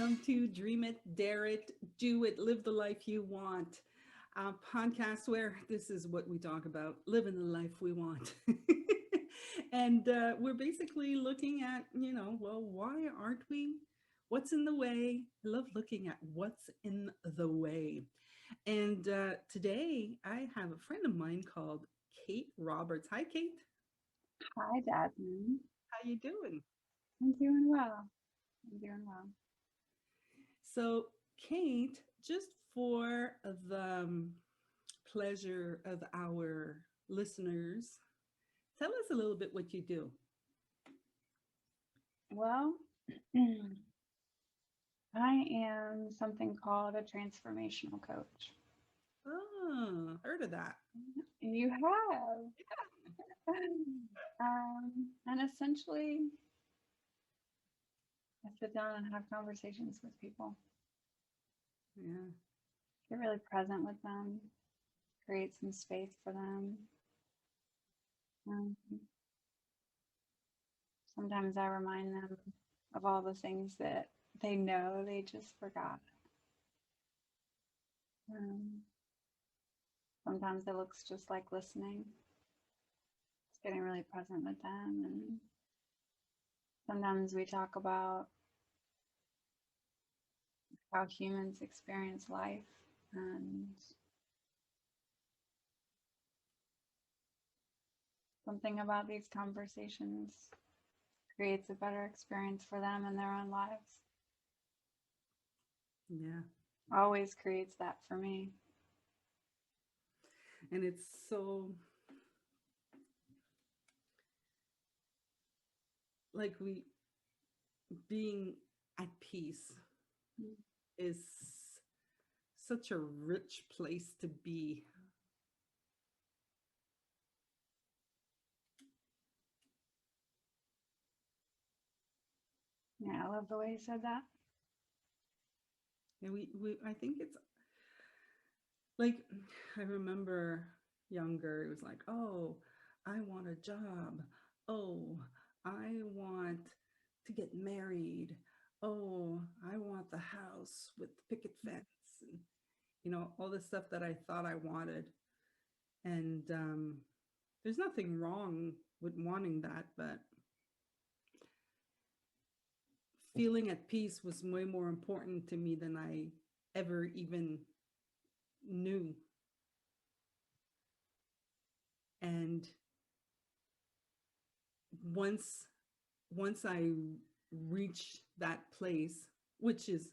welcome to Dream It, Dare It, Do It, Live the Life You Want. A podcast where this is what we talk about, living the life we want. And we're basically looking at, well, why aren't we? What's in the way? I love looking at what's in the way. And today I have a friend of mine called Kate Roberts. Hi, Kate. Hi, Jasmine. How you doing? I'm doing well. I'm doing well. So, Kate, just for the pleasure of our listeners, tell us a little bit what you do. Well, I am something called a transformational coach. Oh, heard of that. You have. And essentially, I sit down and have conversations with people. Yeah. Get really present with them, create some space for them. Um, Sometimes I remind them of all the things that they know they just forgot. Um, Sometimes it looks just like listening, just getting really present with them. And sometimes we talk about how humans experience life. And something about these conversations creates a better experience for them in their own lives. Yeah. Always creates that for me. And it's so like we being at peace is such a rich place to be. Yeah, I love the way you said that. And we I think it's like I remember younger, it was like, oh, I want a job. Oh, I want to get married. Oh, I want the house with the picket fence and all the stuff that I thought I wanted. And there's nothing wrong with wanting that, but feeling at peace was way more important to me than I ever even knew. And once I reach that place, which is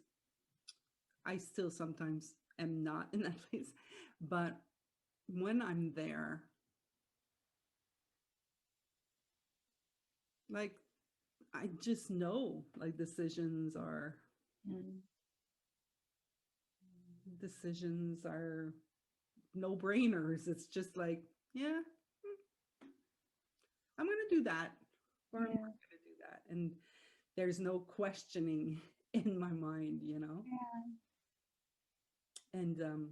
I still sometimes am not in that place, but when I'm there, like I just know like Mm. decisions are no brainers. It's just like, yeah, I'm going to do that or I'm not Yeah. going to do that. And there's no questioning in my mind. Yeah. And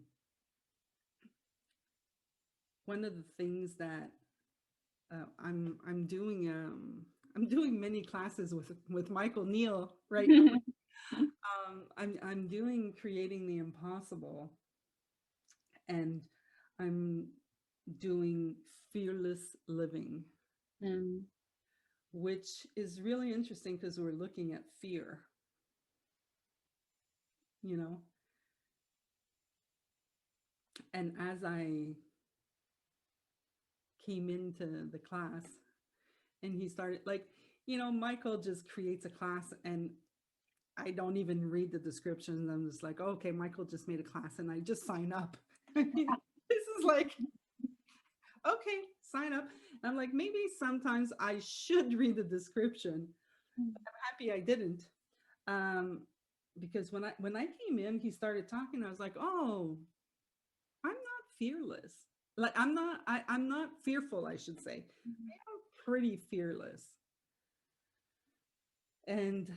one of the things that I'm doing many classes with Michael Neal right now. I'm doing creating the impossible, and I'm doing fearless living, Mm. which is really interesting because we're looking at fear, you know. And as I came into the class, and he started like, Michael just creates a class, and I don't even read the descriptions. I'm just like, okay, Michael just made a class, and I just sign up. I mean, this is like, okay, sign up. And I'm like, maybe sometimes I should read the description. I'm happy I didn't. Um, because when I came in, he started talking. I was like, oh, I'm not fearless. Like I'm not fearful, I should say. I'm pretty fearless. And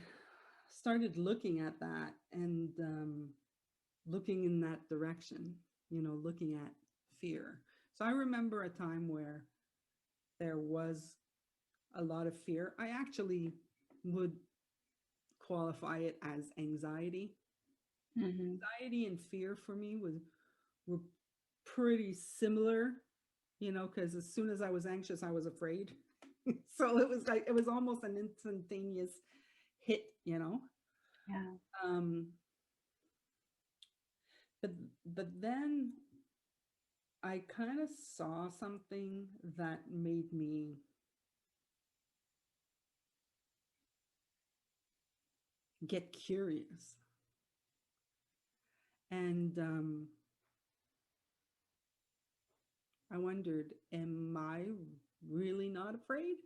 started looking at that and looking in that direction, looking at fear. So I remember a time where there was a lot of fear. I actually would qualify it as anxiety. Mm-hmm. Anxiety and fear for me were pretty similar, you know, because as soon as I was anxious, I was afraid. So it was like it was almost an instantaneous hit, you know. Yeah. Um, but then I kind of saw something that made me get curious, and I wondered, am I really not afraid,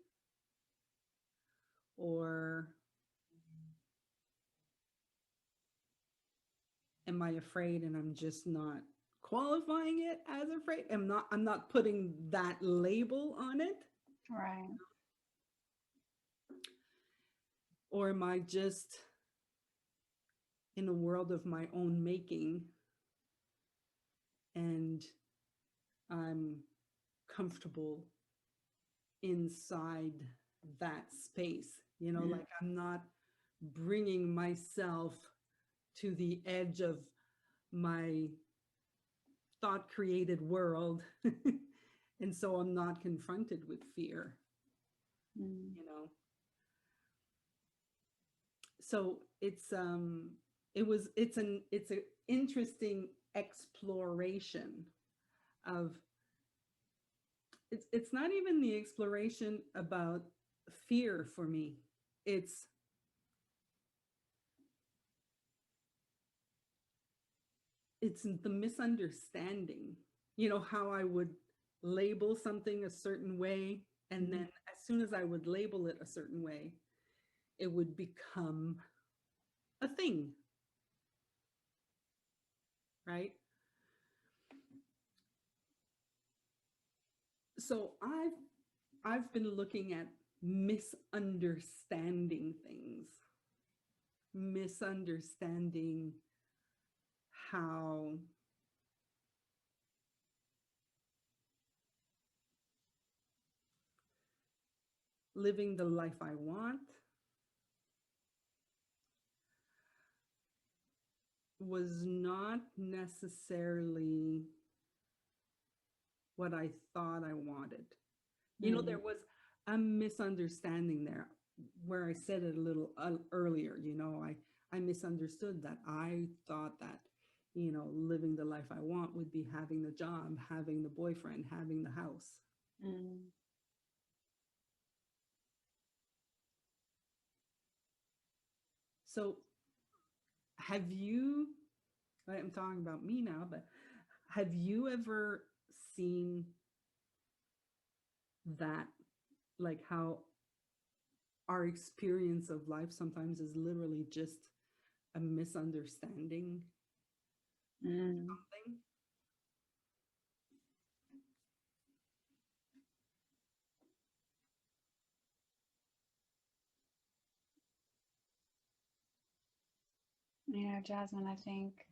or am I afraid and I'm just not qualifying it as afraid? I'm not putting that label on it, Right. or am I just in a world of my own making and I'm comfortable inside that space? You know, Mm. like I'm not bringing myself to the edge of my thought created world. And so I'm not confronted with fear, Mm. you know. So it's an interesting exploration of, it's not even the exploration about fear for me. It's it's the misunderstanding, you know, how I would label something a certain way, and then Mm. as soon as I would label it a certain way, it would become a thing, right? So I've been looking at misunderstanding things, misunderstanding how living the life I want was not necessarily what I thought I wanted. You know, Mm. there was a misunderstanding there where I said it a little earlier. You know, I misunderstood that. I thought that, you know, living the life I want would be having the job, having the boyfriend, having the house. Mm. So, have you, I'm talking about me now, but have you ever seen that, like how our experience of life sometimes is literally just a misunderstanding of Mm. something? Jasmine, I think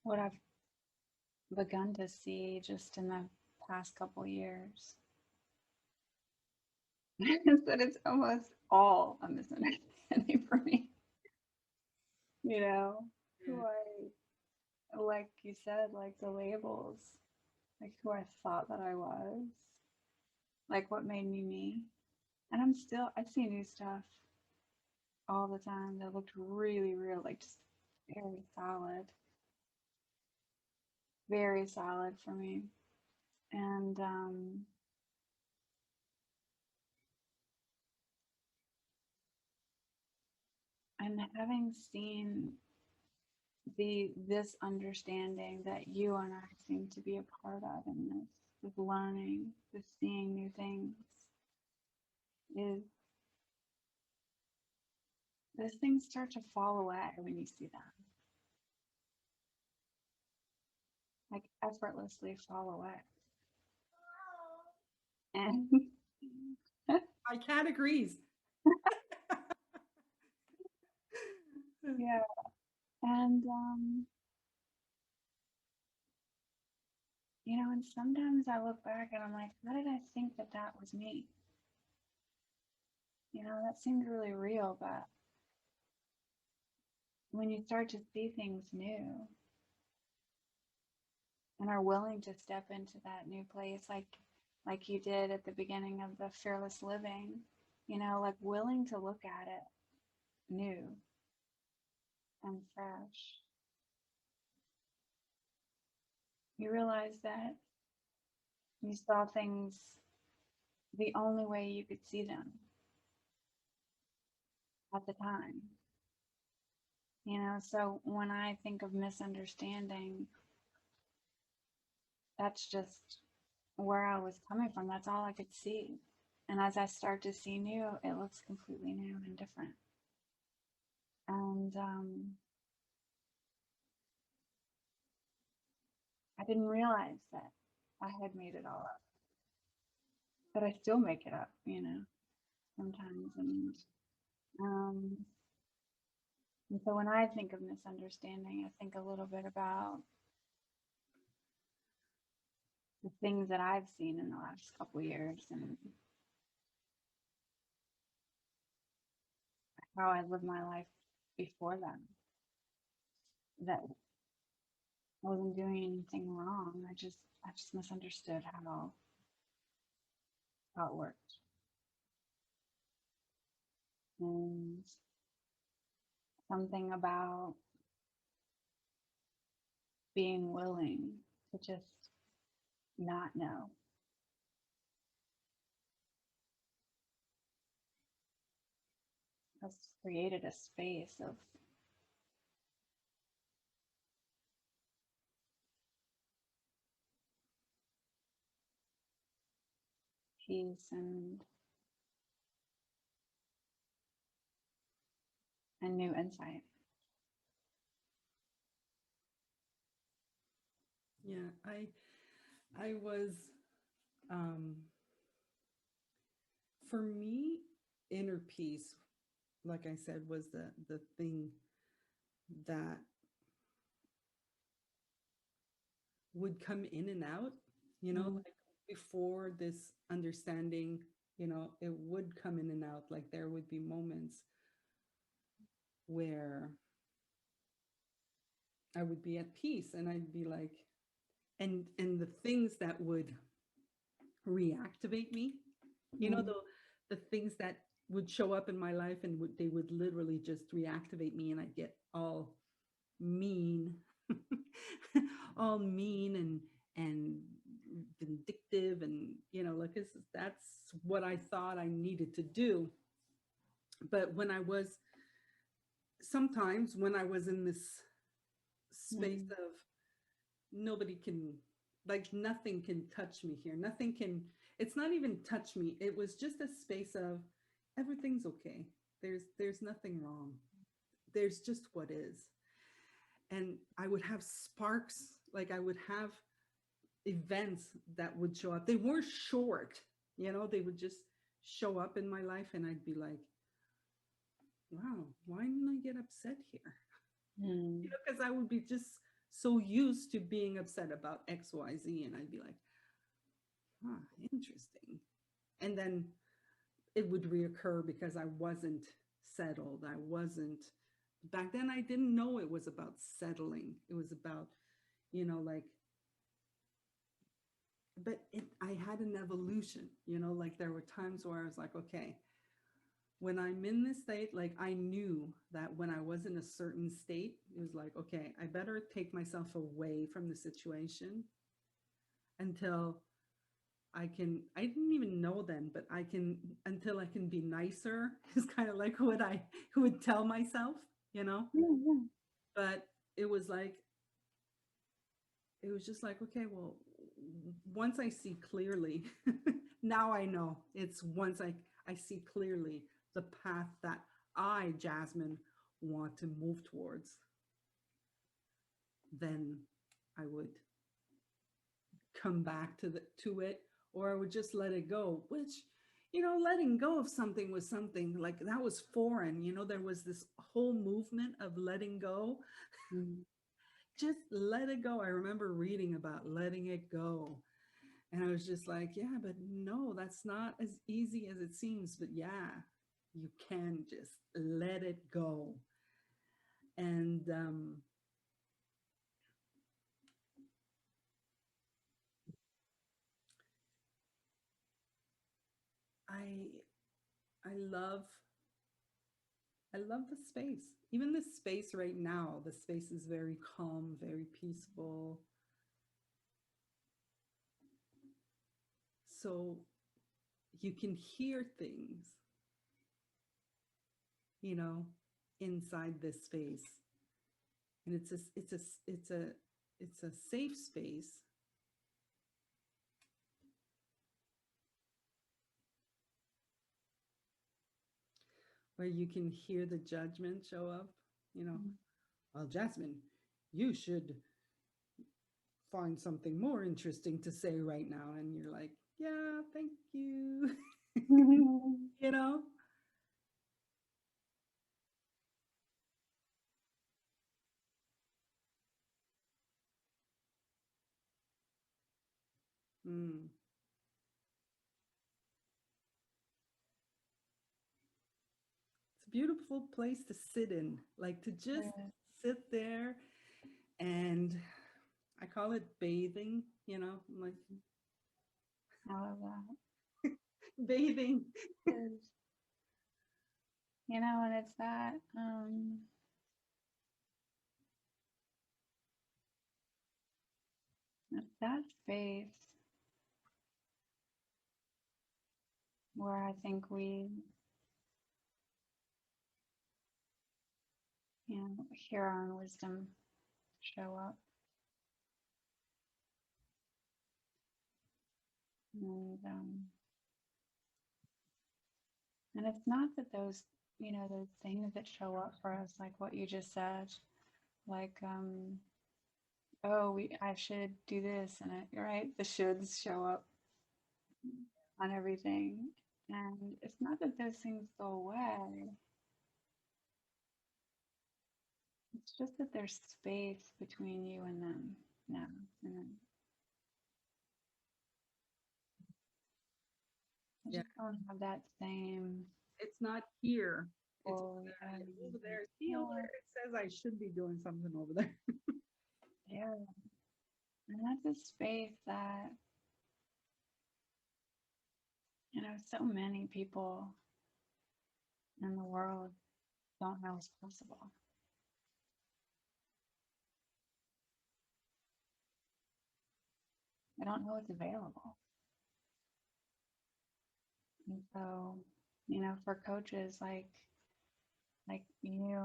what I've begun to see just in the past couple years is that it's almost all a misunderstanding for me. You know, who like you said, like the labels, like who I thought that I was, like what made me me. And I see new stuff all the time that looked really real, like just very solid for me. And and having seen this understanding that you and I seem to be a part of in this, with learning, with seeing new things, is those things start to fall away when you see them, like effortlessly fall away. And My cat agrees. yeah, and and sometimes I look back and I'm like, how did I think that that was me? That seemed really real. But when you start to see things new and are willing to step into that new place, like you did at the beginning of the fearless living, like willing to look at it new and fresh, you realize that you saw things the only way you could see them at the time. So when I think of misunderstanding, that's just where I was coming from. That's all I could see. And as I start to see new, it looks completely new and different. And I didn't realize that I had made it all up, but I still make it up, sometimes. Um, and so when I think of misunderstanding, I think a little bit about the things that I've seen in the last couple of years and how I lived my life before then. That I wasn't doing anything wrong. I just misunderstood how it worked. And something about being willing to just not know has created a space of peace and new insight. Yeah, I was um for me, inner peace, like I said, was the thing that would come in and out, Mm, like before this understanding, it would come in and out. Like there would be moments where I would be at peace and I'd be like, and the things that would reactivate me, mm, the things that would show up in my life and they would literally just reactivate me and I'd get all mean, all mean and vindictive and like that's what I thought I needed to do. But sometimes when I was in this space mm, of nobody can, like nothing can touch me here, nothing can, it's not even touch me, it was just a space of everything's okay, there's nothing wrong, there's just what is. And I would have sparks, like I would have events that would show up. They weren't short, they would just show up in my life and I'd be like, wow, why didn't I get upset here? mm, Because I would be just so used to being upset about XYZ and I'd be like, huh, interesting. And then it would reoccur because I wasn't settled. I wasn't, back then I didn't know it was about settling. It was about, like, but I had an evolution, like there were times where I was like, okay, when I'm in this state, like I knew that when I was in a certain state, it was like, okay, I better take myself away from the situation until I didn't even know then, but until I can be nicer is kind of like what I would tell myself, you know? yeah, yeah. But it was like, it was just like, okay, well, once I see clearly, now I know it's once I see clearly the path that Jasmine, want to move towards, then I would come back to it, or I would just let it go, which, letting go of something was something like that was foreign. There was this whole movement of letting go. Mm, Just let it go. I remember reading about letting it go. And I was just like, yeah, but no, that's not as easy as it seems. But yeah. You can just let it go. And I I love I love the space. Even the space right now, the space is very calm, very peaceful. So you can hear things, you know, inside this space. And it's a safe space where you can hear the judgment show up, you know. Well, Jasmine, you should find something more interesting to say right now. And you're like, yeah, thank you. You know? Mm. It's a beautiful place to sit in, like to just Right. sit there and I call it bathing, you know, I'm like I love that. bathing. 'Cause, you know, and it's that space where I think we, you know, hear our own wisdom show up. And and it's not that those, you know, those things that show up for us, like what you just said, like oh, I should do this, and right, the shoulds show up on everything. And it's not that those things go away. It's just that there's space between you and them now. And I Yeah. just don't have that same It's not here. It's pull. over there. See over Yeah, there. It says I should be doing something over there. yeah. And that's a space that, you know, so many people in the world don't know is possible. They don't know it's available. And so, you know, for coaches like you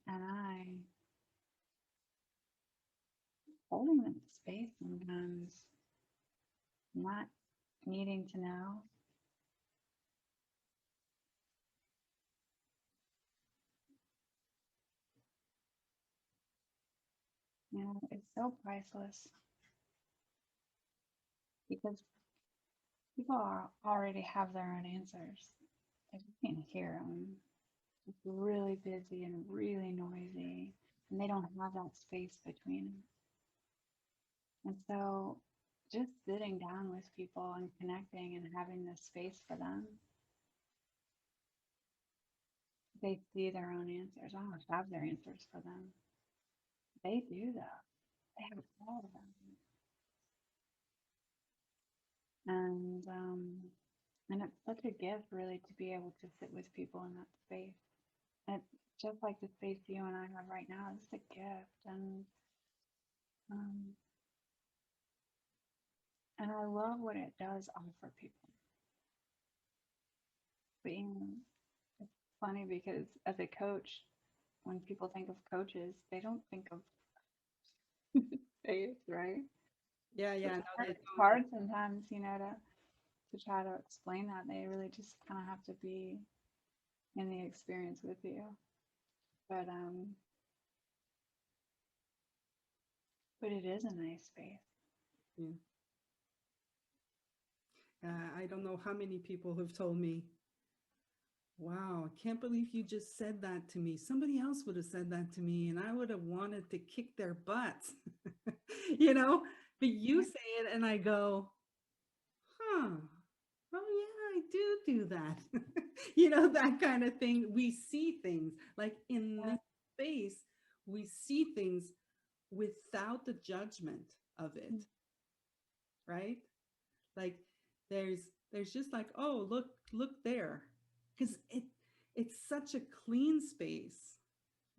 and I, holding that space sometimes, not needing to know, you know, it's so priceless because people already have their own answers. They just can't hear them. It's really busy and really noisy, and they don't have that space between them. And so, just sitting down with people and connecting and having this space for them, they see their own answers. I don't have their answers for them. They do that. They have all of them. And it's such a gift, really, to be able to sit with people in that space. And it's just like the space you and I have right now. It's a gift, um, and I love what it does offer people. Being It's funny because as a coach, when people think of coaches, they don't think of space, right? Yeah, It's yeah, no, hard, they it's don't. hard sometimes, you know, to try to explain that. They really just kind of have to be in the experience with you. But but it is a nice space. Yeah. I don't know how many people have told me, wow, I can't believe you just said that to me. Somebody else would have said that to me, and I would have wanted to kick their butts, you know? But you Yeah. say it, and I go, huh, oh, I do that. That kind of thing. We see things like in Yeah. this space, we see things without the judgment of it, right? Like there's just like, oh, look there. Because it's such a clean space.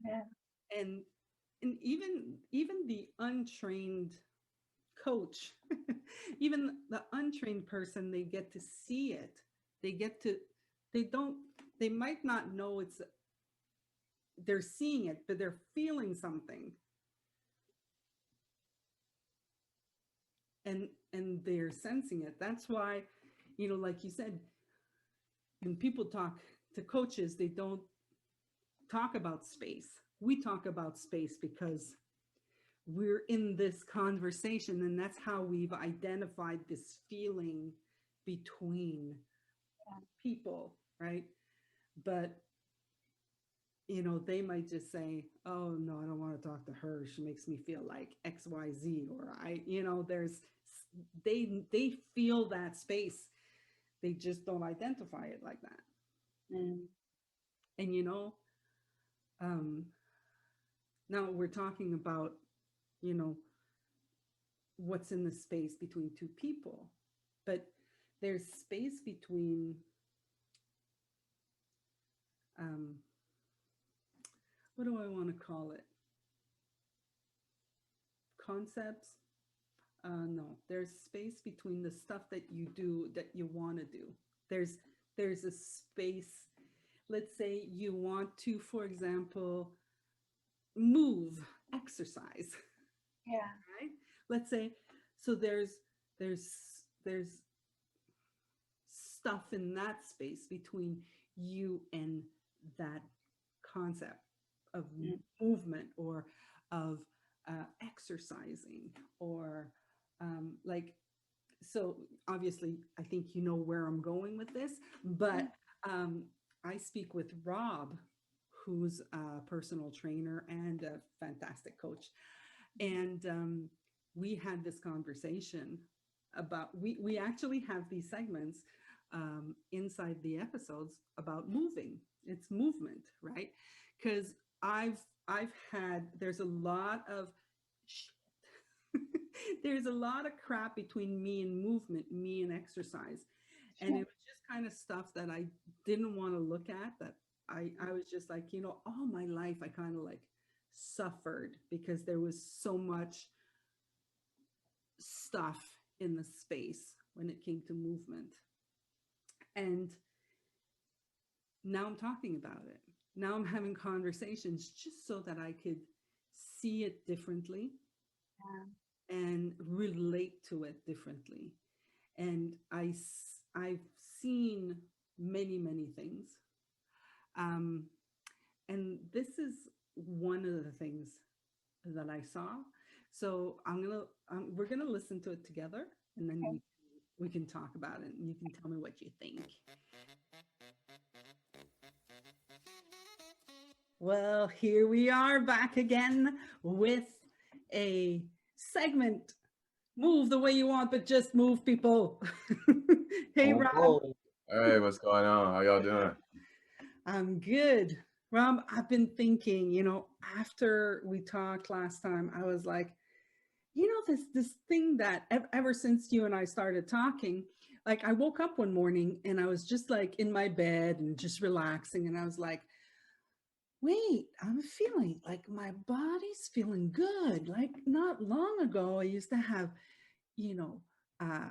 Yeah. And even the untrained coach, even the untrained person, they get to see it. They get to, they don't, they might not know they're seeing it, but they're feeling something. And they're sensing it. That's why, like you said, when people talk to coaches, they don't talk about space. We talk about space because we're in this conversation, and that's how we've identified this feeling between people, right? But they might just say, oh no, I don't want to talk to her, she makes me feel like XYZ, or there's they feel that space, they just don't identify it like that. And um now we're talking about you know what's in the space between two people, but there's space between um what do I want to call it, concepts. No, there's space between the stuff that you do that you want to do. There's a space. Let's say you want to, for example, move, exercise. Yeah. Right? Let's say, so there's stuff in that space between you and that concept of movement, or of exercising, or like, so obviously I think you know where I'm going with this, but I speak with Rob, who's a personal trainer and a fantastic coach. And we had this conversation about, we actually have these segments inside the episodes about moving. It's movement, right? Because I've had, there's a lot of there's a lot of crap between me and movement, me and exercise. And it was just kind of stuff that I didn't want to look at, that I was just like, all my life I kind of like suffered because there was so much stuff in the space when it came to movement. And now I'm talking about it. Now I'm having conversations just so that I could see it differently and relate to it differently. And I've seen many things. And this is one of the things that I saw. So we're gonna listen to it together, and then we can talk about it, and you can tell me what you think. Well, here we are back again with a segment. Move the way you want, but just move, people. Hey, Rob. Oh, hey, what's going on? How y'all doing? I'm good. Rob, I've been thinking, after we talked last time, I was like, this thing that ever since you and I started talking, like I woke up one morning and I was just like in my bed and just relaxing. And I was like, wait, I'm feeling like my body's feeling good. Like not long ago, I used to have, uh,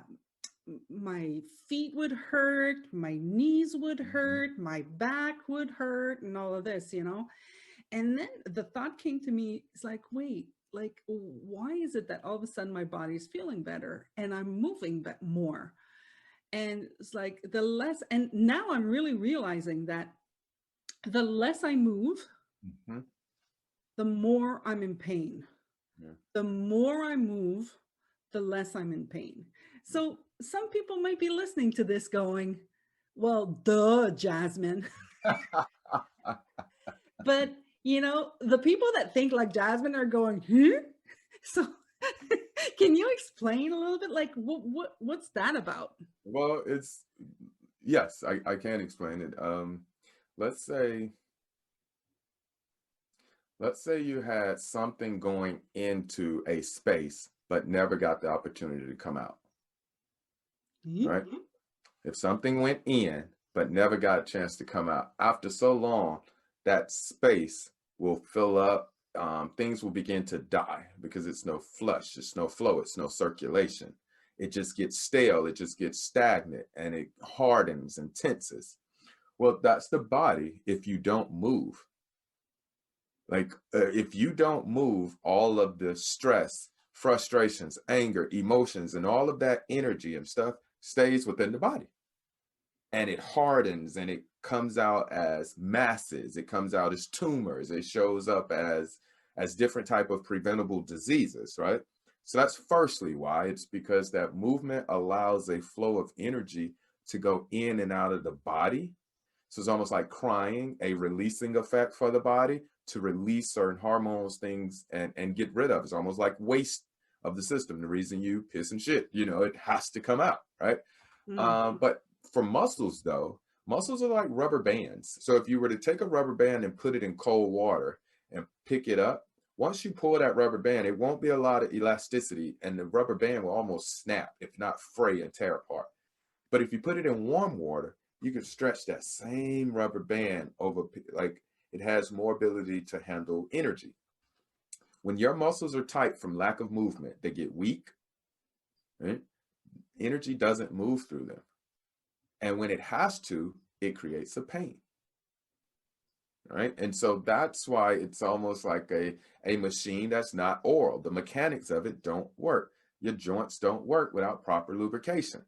my feet would hurt, my knees would hurt, my back would hurt, and all of this, And then the thought came to me, it's like, wait, like, why is it that all of a sudden my body's feeling better and I'm moving more? And it's like and now I'm really realizing that the less I move, the more I'm in pain. Yeah. The more I move, the less I'm in pain. So some people might be listening to this going, well, duh, Jasmine. But, the people that think like Jasmine are going, huh? So can you explain a little bit, like, what's that about? Well, it's, Yes, I can explain it. Let's say let's say you had something going into a space but never got the opportunity to come out, right? If something went in but never got a chance to come out, after so long, that space will fill up. Things will begin to die because it's no flush, it's no flow, it's no circulation. It just gets stale, it just gets stagnant, and it hardens and tenses. Well, that's the body if you don't move. Like, if you don't move, all of the stress, frustrations, anger, emotions, and all of that energy and stuff stays within the body. And it hardens and it comes out as masses, it comes out as tumors, it shows up as different type of preventable diseases, right? So that's firstly why. It's because that movement allows a flow of energy to go in and out of the body. So it's almost like crying, a releasing effect for the body to release certain hormones, things, and get rid of. It's almost like waste of the system. The reason you piss and shit, it has to come out, right? But for muscles, though, muscles are like rubber bands. So if you were to take a rubber band and put it in cold water and pick it up, once you pull that rubber band, it won't be a lot of elasticity, and the rubber band will almost snap, if not fray and tear apart. But if you put it in warm water, you can stretch that same rubber band over, like it has more ability to handle energy. When your muscles are tight from lack of movement, they get weak, right? Energy doesn't move through them. And when it has to, it creates a pain, right? And so that's why it's almost like a machine that's not oral. The mechanics of it don't work. Your joints don't work without proper lubrication.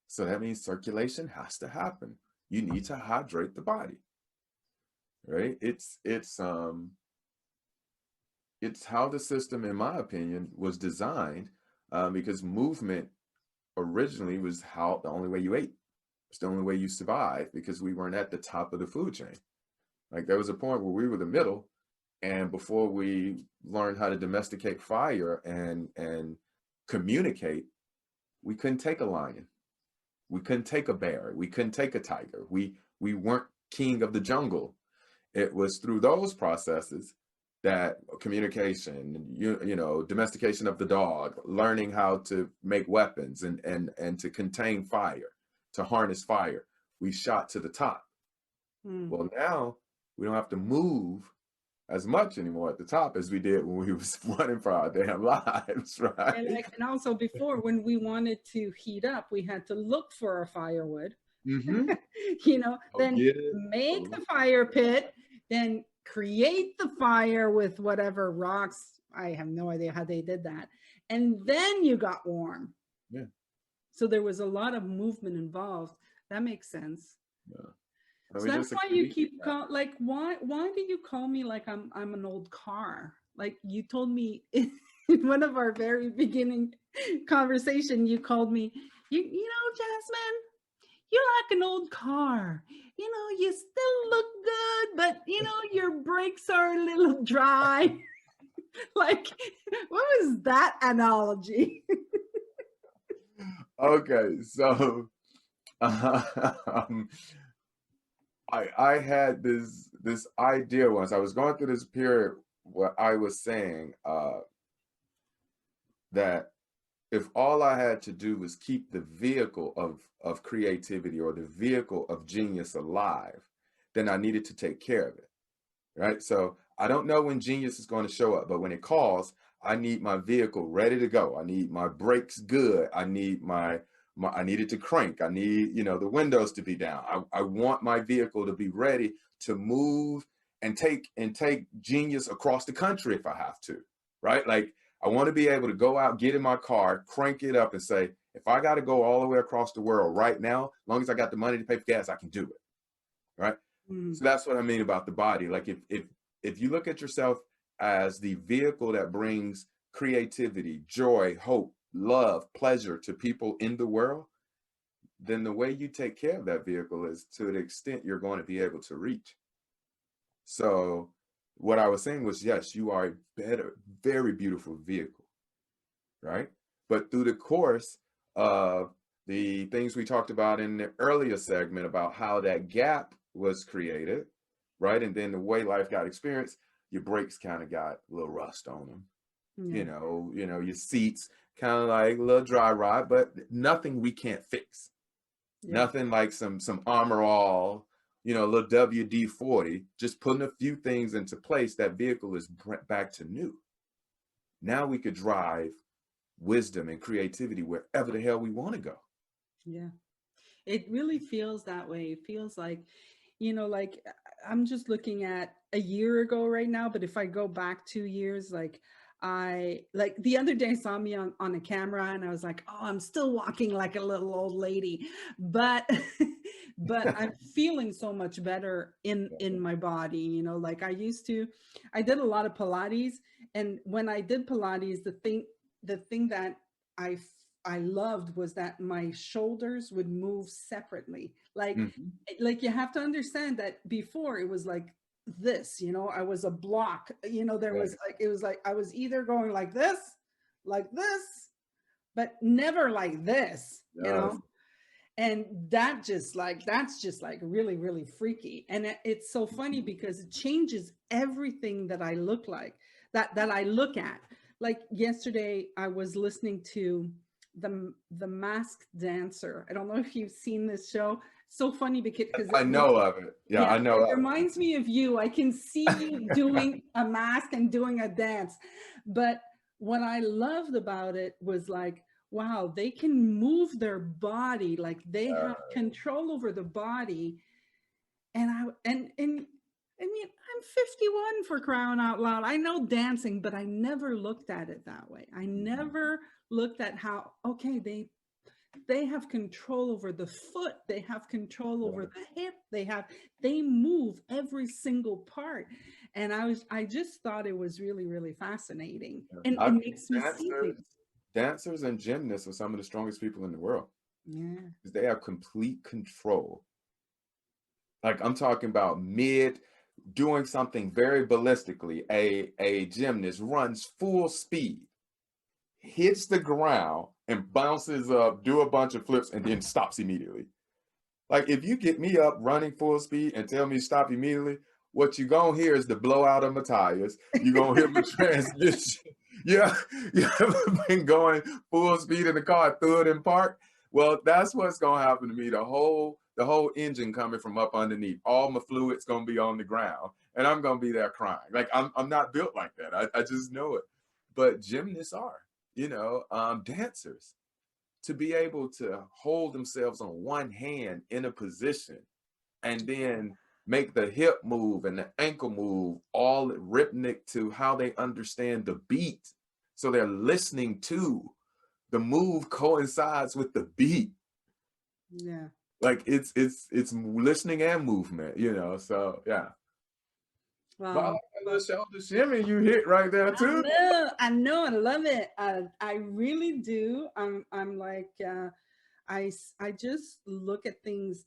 So that means circulation has to happen. You need to hydrate the body, right? It's how the system, in my opinion, was designed, because movement originally was the only way you ate. It's the only way you survived because we weren't at the top of the food chain. Like there was a point where we were the middle, and before we learned how to domesticate fire and communicate, we couldn't take a lion. We couldn't take a bear. We couldn't take a tiger. We weren't king of the jungle. It was through those processes that communication, domestication of the dog, learning how to make weapons and to contain fire, to harness fire, we shot to the top. Well, now we don't have to move as much anymore at the top as we did when we was running for our damn lives, right? And also before, when we wanted to heat up, we had to look for our firewood. Mm-hmm. Then make the fire pit, then create the fire with whatever rocks. I have no idea how they did that. And then you got warm. Yeah. So there was a lot of movement involved. That makes sense. Yeah. So that's why you keep why do you call me like I'm an old car? Like you told me in one of our very beginning conversation, you called me, Jasmine, you're like an old car. You still look good, but your brakes are a little dry. Like, what was that analogy? Okay, so I had this idea once. I was going through this period where I was saying that if all I had to do was keep the vehicle of creativity or the vehicle of genius alive, then I needed to take care of it, right? So I don't know when genius is going to show up, but when it calls, I need my vehicle ready to go. I need my brakes good. I need I need it to crank. I need, the windows to be down. I want my vehicle to be ready to move and take genius across the country if I have to, right? Like I want to be able to go out, get in my car, crank it up and say, if I got to go all the way across the world right now, as long as I got the money to pay for gas, I can do it, right? So that's what I mean about the body. Like if you look at yourself as the vehicle that brings creativity, joy, hope, love, pleasure to people in the world, then the way you take care of that vehicle is to the extent you're going to be able to reach. So what I was saying was, yes, you are a very beautiful vehicle, right? But through the course of the things we talked about in the earlier segment about how that gap was created, right? And then the way life got experienced, your brakes kind of got a little rust on them. Yeah. Your seats kind of like a little dry rot, but nothing we can't fix. Yeah. Nothing like some Armor All, a little WD-40, just putting a few things into place, that vehicle is back to new. Now we could drive wisdom and creativity wherever the hell we want to go. Yeah. It really feels that way. It feels like, like I'm just looking at a year ago right now, but if I go back 2 years, like the other day saw me on a camera and I was like, oh, I'm still walking like a little old lady, but but I'm feeling so much better in my body, like I did a lot of Pilates, and when I did Pilates, the thing that I loved was that my shoulders would move separately. Like you have to understand that before it was like this, I was a block, there was like, it was like I was either going like this, but never like this, and that's just like really, really freaky. And it's so funny because it changes everything that I look like, that I look at. Like yesterday, I was listening to the Masked Dancer. I don't know if you've seen this show. So funny because I know of it. Yeah, I know. It reminds me of you. I can see you doing a mask and doing a dance. But what I loved about it was like, wow, they can move their body, like they have control over the body. And I mean, I'm 51, for crying out loud. I know dancing, but I never looked at it that way. I never looked at how, okay, they have control over the foot, they have control over the hip, they move every single part. And I just thought it was really, really fascinating. And it makes me see things. Dancers and gymnasts are some of the strongest people in the world. Yeah. Because they have complete control. Like I'm talking about doing something very ballistically. A gymnast runs full speed, hits the ground and bounces up, do a bunch of flips, and then stops immediately. Like if you get me up running full speed and tell me to stop immediately, what you're gonna hear is the blowout of my tires. You're gonna hear my transmission. Yeah, you ever been going full speed in the car, threw it in park? Well, that's what's gonna happen to me. The whole engine coming from up underneath. All my fluid's gonna be on the ground, and I'm gonna be there crying. Like I'm not built like that. I just know it. But gymnasts are, dancers, to be able to hold themselves on one hand in a position and then make the hip move and the ankle move all rhythmic to how they understand the beat. So they're listening to the move coincides with the beat. Yeah. Like it's listening and movement, so yeah. Wow. Well, I like that little shoulder shimmy you hit right there too. I know, I love it. I really do. I'm like, I just look at things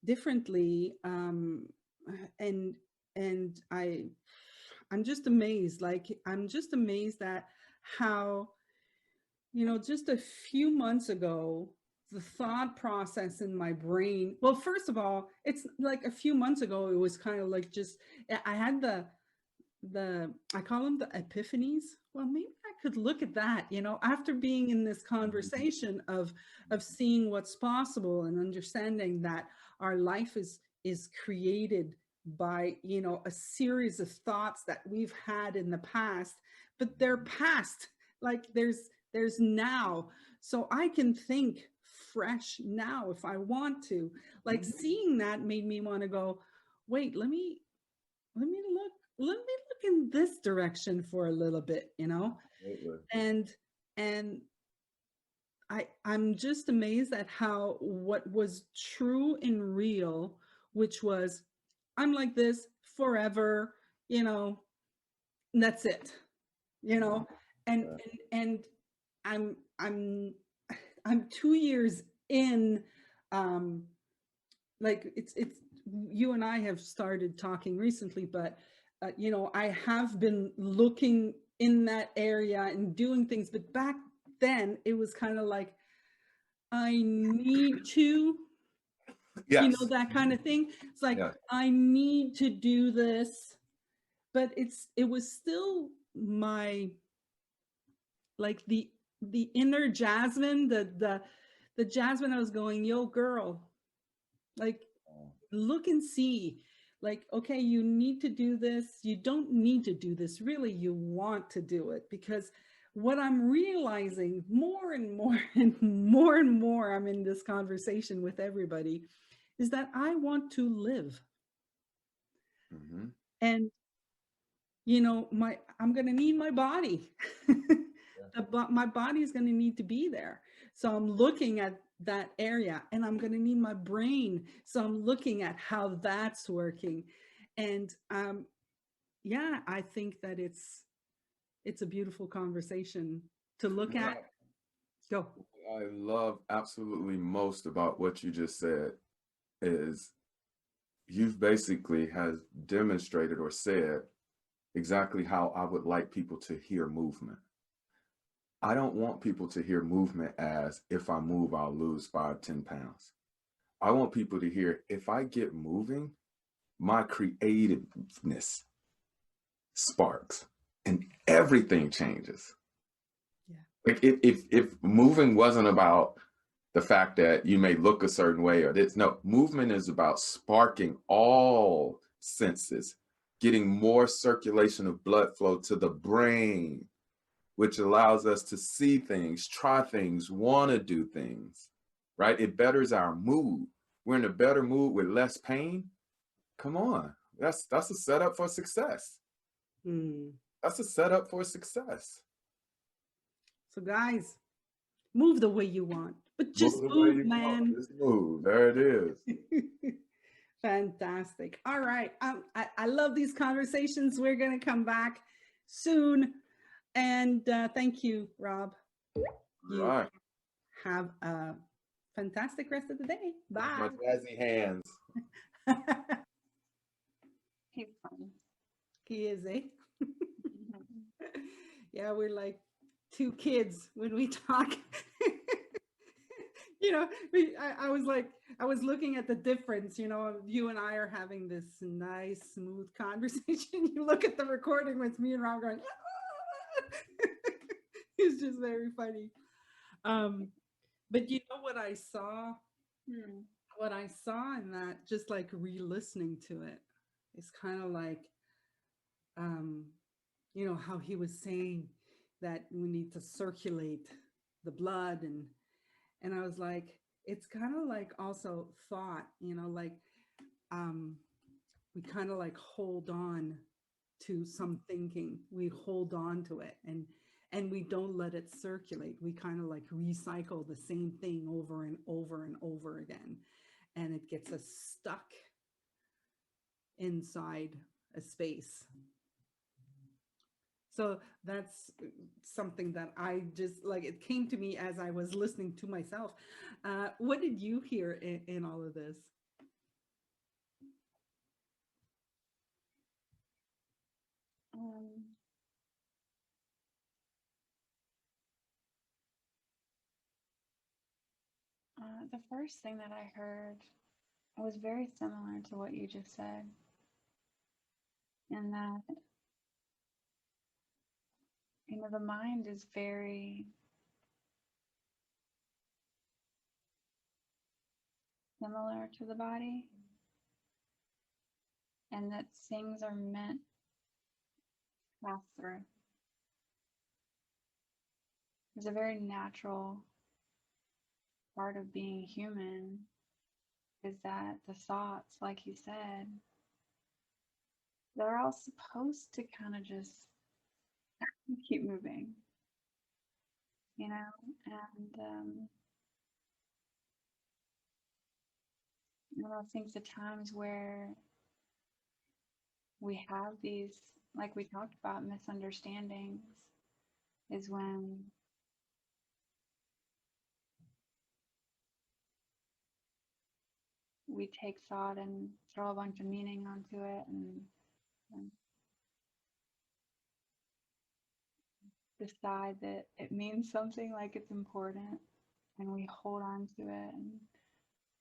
differently, and I'm just amazed. Like I'm just amazed at how, just a few months ago, the thought process in my brain. Well, first of all, it's like a few months ago, it was kind of like just I had I call them the epiphanies. Well, maybe I could look at that, after being in this conversation of seeing what's possible and understanding that our life is created by, a series of thoughts that we've had in the past, but they're past. Like there's now. So I can think fresh now if I want to. Like seeing that made me want to go, wait, let me look in this direction for a little bit, and I'm just amazed at how what was true and real, which was I'm like this forever, and that's it, and I'm I'm I'm 2 years in, like it's you and I have started talking recently, but I have been looking in that area and doing things, but back then it was kind of like I need to, Yes. that kind of thing. It's like, Yeah. I need to do this, but it was still my, like the inner Jasmine, the Jasmine. I was going, yo, girl, like, look and see, like, okay, you need to do this, you don't need to do this, really, you want to do it. Because what I'm realizing more and more and more and more, I'm in this conversation with everybody, is that I want to live. Mm-hmm. And I'm going to need my body. My body is going to need to be there. So I'm looking at that area, and I'm going to need my brain. So I'm looking at how that's working. And yeah, I think that it's a beautiful conversation to look What at. Go. I love absolutely most about what you just said is you've basically has demonstrated or said exactly how I would like people to hear movement. I don't want people to hear movement as if I move, I'll lose 5, 10 pounds. I want people to hear if I get moving, my creativeness sparks and everything changes. Yeah. Like if moving wasn't about the fact that you may look a certain way or this, no, movement is about sparking all senses, getting more circulation of blood flow to the brain, which allows us to see things, try things, want to do things, right? It betters our mood. We're in a better mood with less pain. Come on. That's a setup for success. Mm. That's a setup for success. So guys, move the way you want, but just Move the way move, you want. man. Just move. There it is. Fantastic. All right. I love these conversations. We're going to come back soon. And thank you, Rob. All You right. have a fantastic rest of the day. My Bye. jazzy hands. He's fun. He is, eh? Yeah, we're like two kids when we talk. I was like, I was looking at the difference. You and I are having this nice, smooth conversation. You look at the recording with me and Rob going, it's just very funny. But you know what I saw? What I saw in that, just like re-listening to it, is kind of like, how he was saying that we need to circulate the blood, and I was like, it's kind of like also thought, like we kind of like hold on to some thinking, we hold on to it, and we don't let it circulate. We kind of like recycle the same thing over and over and over again, and it gets us stuck inside a space. So that's something that I just like, it came to me as I was listening to myself. What did you hear in all of this? The first thing that I heard was very similar to what you just said, in that, the mind is very similar to the body, and that things are meant to pass through. It's a very natural part of being human, is that the thoughts, like you said, they're all supposed to kind of just keep moving, and I think the times where we have these, like we talked about, misunderstandings, is when we take thought and throw a bunch of meaning onto it, and decide that it means something, like it's important, and we hold on to it and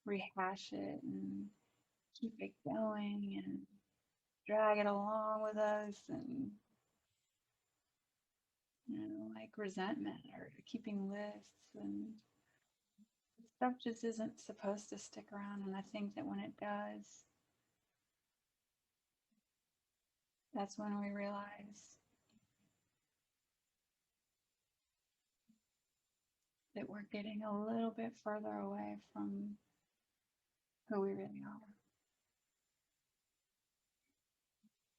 rehash it and keep it going and drag it along with us, and like resentment or keeping lists, and stuff just isn't supposed to stick around. And I think that when it does, that's when we realize that we're getting a little bit further away from who we really are.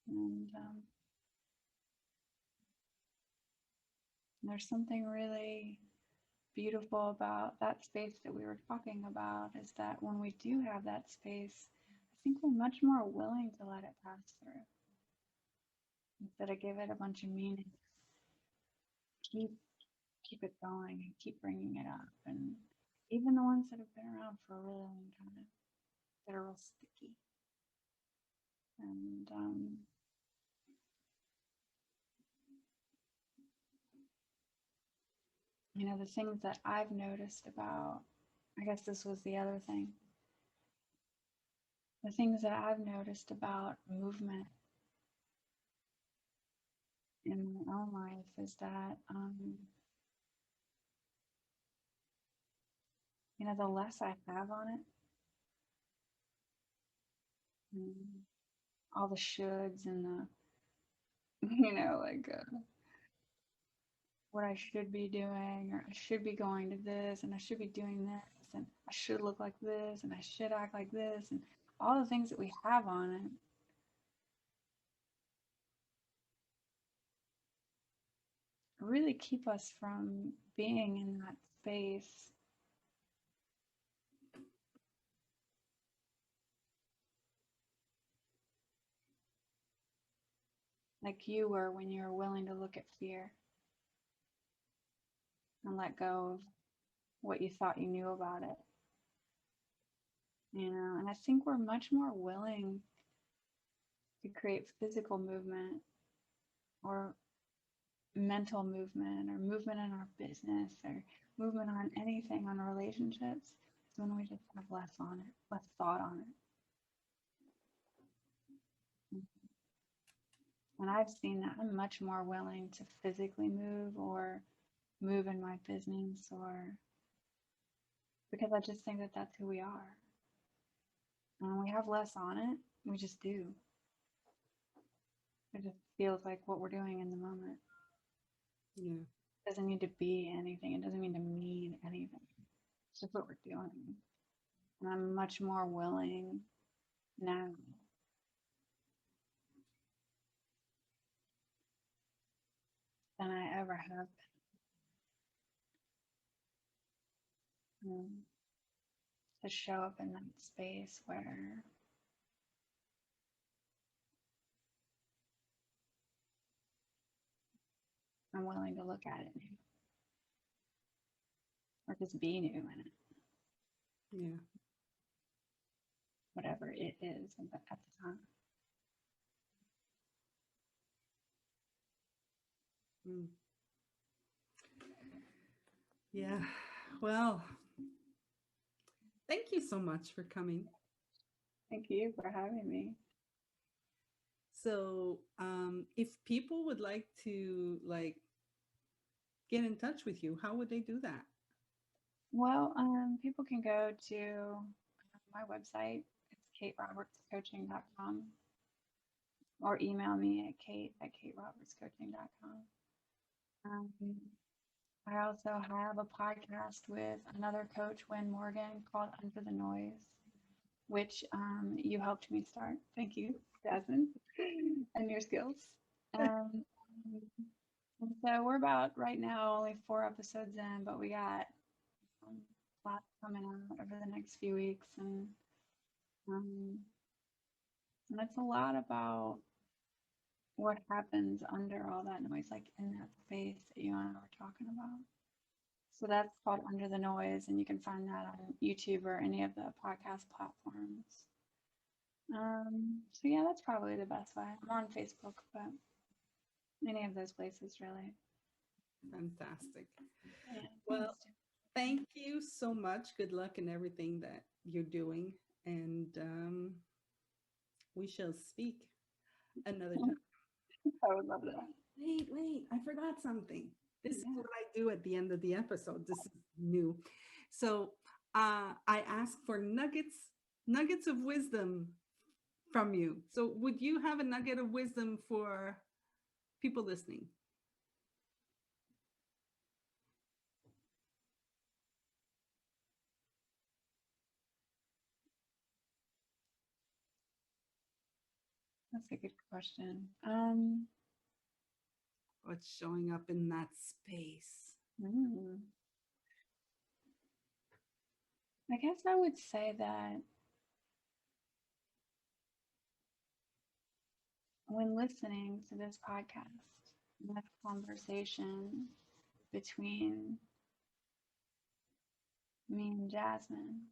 And there's something really beautiful about that space that we were talking about, is that when we do have that space, I think we're much more willing to let it pass through instead of give it a bunch of meaning. Keep it going and keep bringing it up, and even the ones that have been around for a really long time that are real sticky. And the things that I've noticed about, I guess this was the other thing, the things that I've noticed about movement in my own life is that the less I have on it, all the shoulds and the like what I should be doing, or I should be going to this, and I should be doing this, and I should look like this, and I should act like this, and all the things that we have on it really keep us from being in that space like you were when you were willing to look at fear and let go of what you thought you knew about it. And I think we're much more willing to create physical movement or mental movement or movement in our business or movement on anything, on relationships, when we just have less on it, less thought on it. And I've seen that I'm much more willing to physically move or move in my business, or because I just think that that's who we are. And when we have less on it, we just do. It just feels like what we're doing in the moment. Yeah. It doesn't need to be anything. It doesn't need to mean anything. It's just what we're doing. And I'm much more willing now than I ever have been, to show up in that space where I'm willing to look at it new, or just be new in it. Yeah. Whatever it is at the time. Mm. Yeah. Well, thank you so much for coming. Thank you for having me. So, if people would like to get in touch with you, how would they do that? Well, people can go to my website. It's katerobertscoaching.com, or email me at kate@katerobertscoaching.com. I also have a podcast with another coach, Wynn Morgan, called Under the Noise, which you helped me start. Thank you, Jasmine, and your skills. And so we're about right now only 4 episodes in, but we got lots coming out over the next few weeks, and it's a lot about what happens under all that noise, like in that space that you and I were talking about. So that's called Under the Noise, and you can find that on YouTube or any of the podcast platforms. So yeah, that's probably the best way. I'm on Facebook, but any of those places really. Fantastic. Yeah, well, Thank you so much. Good luck in everything that you're doing. And we shall speak another time. I would love that. Wait, I forgot something. This is Yeah. what I do at the end of the episode. This is new. So I ask for nuggets of wisdom from you. So would you have a nugget of wisdom for people listening? That's a good question. What's showing up in that space? Hmm. I guess I would say that when listening to this podcast, this conversation between me and Jasmine,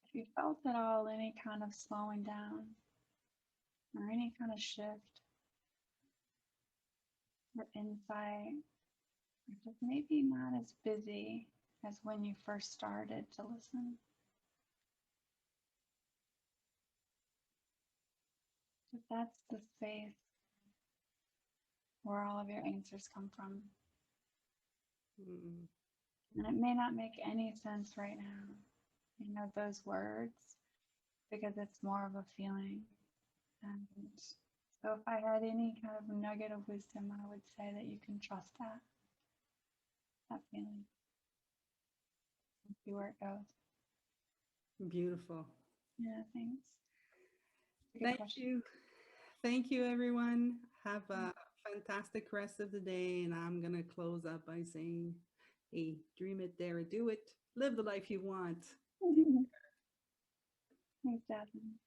if you felt at all any kind of slowing down or any kind of shift or insight, or just maybe not as busy as when you first started to listen, if that's the space where all of your answers come from. Mm, And it may not make any sense right now, those words, because it's more of a feeling. And so if I had any kind of nugget of wisdom, I would say that you can trust that feeling. And see where it goes. beautiful. Yeah, thanks. Good Thank question. you. Thank you, everyone. Have a fantastic rest of the day. And I'm going to close up by saying, hey, dream it, dare it, do it. Live the life you want. Thanks, Jasmine.